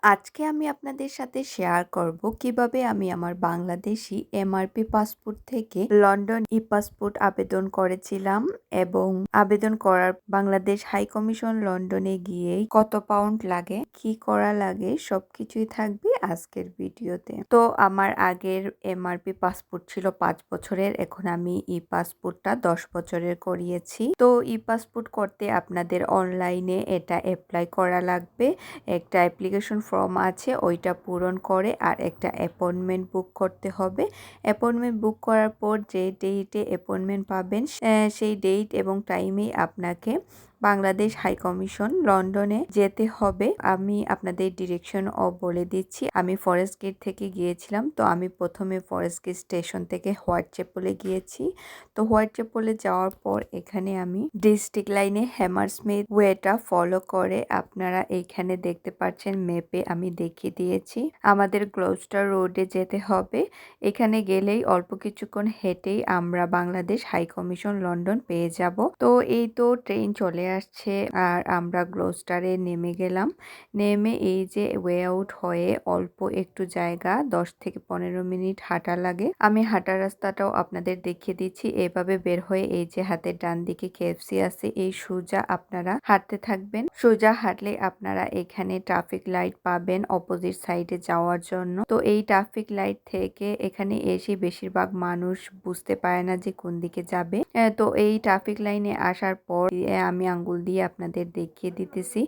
আজকে আমি আপনাদের সাথে শেয়ার করব কিভাবে আমি আমার বাংলাদেশি এমআরপি পাসপোর্ট থেকে লন্ডন ই-পাসপোর্ট আবেদন করেছিলাম এবং আবেদন করার বাংলাদেশ হাই কমিশন লন্ডনে গিয়েই কত পাউন্ড লাগে, কি করা লাগে সবকিছুই থাকবে আজকের ভিডিওতে। তো আমার আগের এমআরপি পাসপোর্ট ছিল 5 বছরের, এখন আমি ই-পাসপোর্টটা 10 বছরের করিয়েছি। তো ই-পাসপোর্ট করতে আপনাদের অনলাইনে এটা অ্যাপ্লাই করা লাগবে। একটা অ্যাপ্লিকেশন ফর্ম আছে, ওইটা পূরণ করে আর একটা অ্যাপয়েন্টমেন্ট বুক করতে হবে। অ্যাপয়েন্টমেন্ট বুক করার পর যে ডেটে অ্যাপয়েন্টমেন্ট পাবেন সেই ডেট এবং টাইমেই আপনাকে বাংলাদেশ হাই কমিশন লন্ডনে যেতে হবে। আমি আপনাদের ডিরেকশনও বলে দিচ্ছি। আমি ফরেস্ট গেট থেকে গিয়েছিলাম, তো আমি প্রথমে ফরেস্ট গেট স্টেশন থেকে হোয়াইট চ্যাপেলে গিয়েছি। তো হোয়াইট চ্যাপেলে যাওয়ার পর এখানে আমি ডিস্ট্রিক্ট লাইনে হ্যামারস্মিথ ওয়েটা ফলো করে আপনারা এইখানে দেখতে পাচ্ছেন ম্যাপে আমি দেখিয়ে দিয়েছি আমাদের গ্লোস্টার রোডে যেতে হবে। এখানে গেলেই অল্প কিছুক্ষণ হেঁটেই আমরা বাংলাদেশ হাই কমিশন লন্ডন পেয়ে যাব। তো এই তো ট্রেন চলে আসছে আর আমরা গ্লোস্টারে নেমে গেলাম। নেমে এই যে ওয়ে আউট হয়ে অল্প একটু জায়গা 10 থেকে 15 মিনিট হাঁটা লাগে। আমি হাঁটার রাস্তাটাও আপনাদের দেখিয়ে দিচ্ছি। এভাবে বের হয়ে এই যে হাতের ডান দিকে কেএফসি আছে, এই সোজা আপনারা হাঁটতে থাকবেন। সোজা হাঁটলে আপনারা এখানে ট্রাফিক লাইট পাবেন অপোজিট সাইডে যাওয়ার জন্য। তো এই ট্রাফিক লাইট থেকে এখানে এসে বেশিরভাগ মানুষ বুঝতে পারে না যে কোন দিকে যাবে। তো এই ট্রাফিক লাইনে আসার পর আমি আঙ্গুল দিয়ে আপনাদের দেখিয়ে দিতেছি।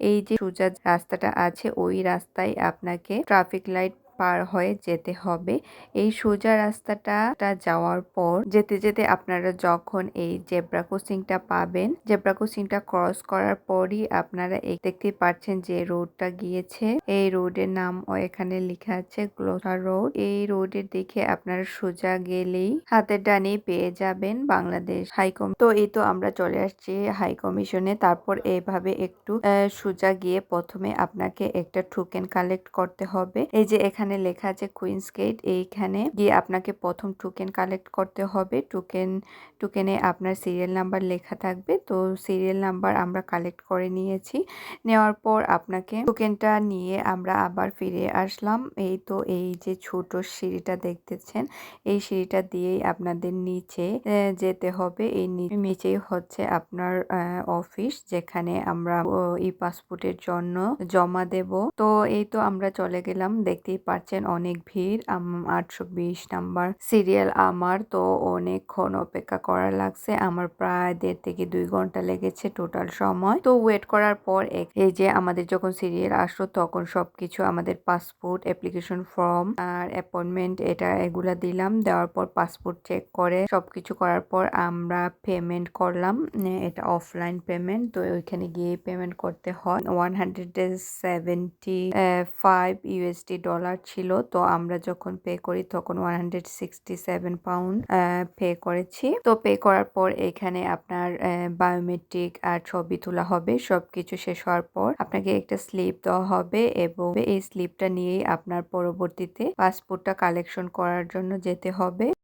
এই যে সোজা রাস্তাটা আছে ওই রাস্তায় আপনাকে ট্রাফিক লাইট পার হয়ে যেতে হবে। এই সোজা রাস্তাটা যাওয়ার পর যেতে যেতে আপনারা যখন এই জেব্রা ক্রসিংটা পাবেন, জেব্রা ক্রসিংটা ক্রস করার পরই আপনারা দেখতে পাচ্ছেন যে রোডটা গিয়েছে। এই রোডের নাম এখানে লেখা আছে গ্লোস্টার রোড। এই রোডের দিকে আপনারা সোজা গেলেই হাতের ডানে পেয়ে যাবেন বাংলাদেশ হাই কমিশন। তো এই তো আমরা চলে আসছি হাই কমিশনে। তারপর এইভাবে একটু সোজা গিয়ে প্রথমে আপনাকে একটা টোকেন কালেক্ট করতে হবে। এই যে এখানে লেখা আছে কুইন্স গেট, এইখানে গিয়ে আপনাকে প্রথম টোকেন কালেক্ট করতে হবে। টোকেনে আপনার সিরিয়াল নাম্বার লেখা থাকবে। তো সিরিয়াল নাম্বার আমরা কালেক্ট করে নিয়েছি। নেওয়ার পর আপনাকে টোকেনটা নিয়ে আমরা আবার ফিরে আসলাম। এই তো এই যে ছোট সিঁড়িটা দেখতেছেন, এই সিঁড়িটা দিয়েই আপনাদের নিচে যেতে হবে। এই নিচেই হচ্ছে আপনার অফিস, যেখানে আমরা ই পাসপোর্টের জন্য জমা দেব। তো এই তো আমরা চলে গেলাম, দেখতেই পাচ্ছেন অনেক ভিড়। 820 নাম্বার সিরিয়াল আমার, তো অনেকক্ষণ অপেক্ষা করা লাগছে। আমার প্রায় 1.5 থেকে 2 ঘন্টা লেগেছে টোটাল সময়। তো ওয়েট করার পর এই যে আমাদের যখন সিরিয়াল আসলো তখন সবকিছু আমাদের পাসপোর্ট, অ্যাপ্লিকেশন ফর্ম আর অ্যাপয়েন্টমেন্ট এগুলা দিলাম। দেওয়ার পর পাসপোর্ট চেক করে সবকিছু করার পর আমরা পেমেন্ট করলাম। এটা অফলাইন পেমেন্ট, তো ওইখানে গিয়ে পেমেন্ট করতে হয়। 175 ইউএসডি ডলার ছিল। তো আমরা যখন পে করি তখন 167 পাউন্ড পে করেছি। তো পে করার পর এখানে আপনার বায়োমেট্রিক আর ছবি তোলা হবে। সবকিছু শেষ হওয়ার পর আপনাকে একটা স্লিপ দেওয়া হবে এবং এই স্লিপটা নিয়েই আপনার পরবর্তীতে পাসপোর্টটা কালেকশন করার জন্য যেতে হবে।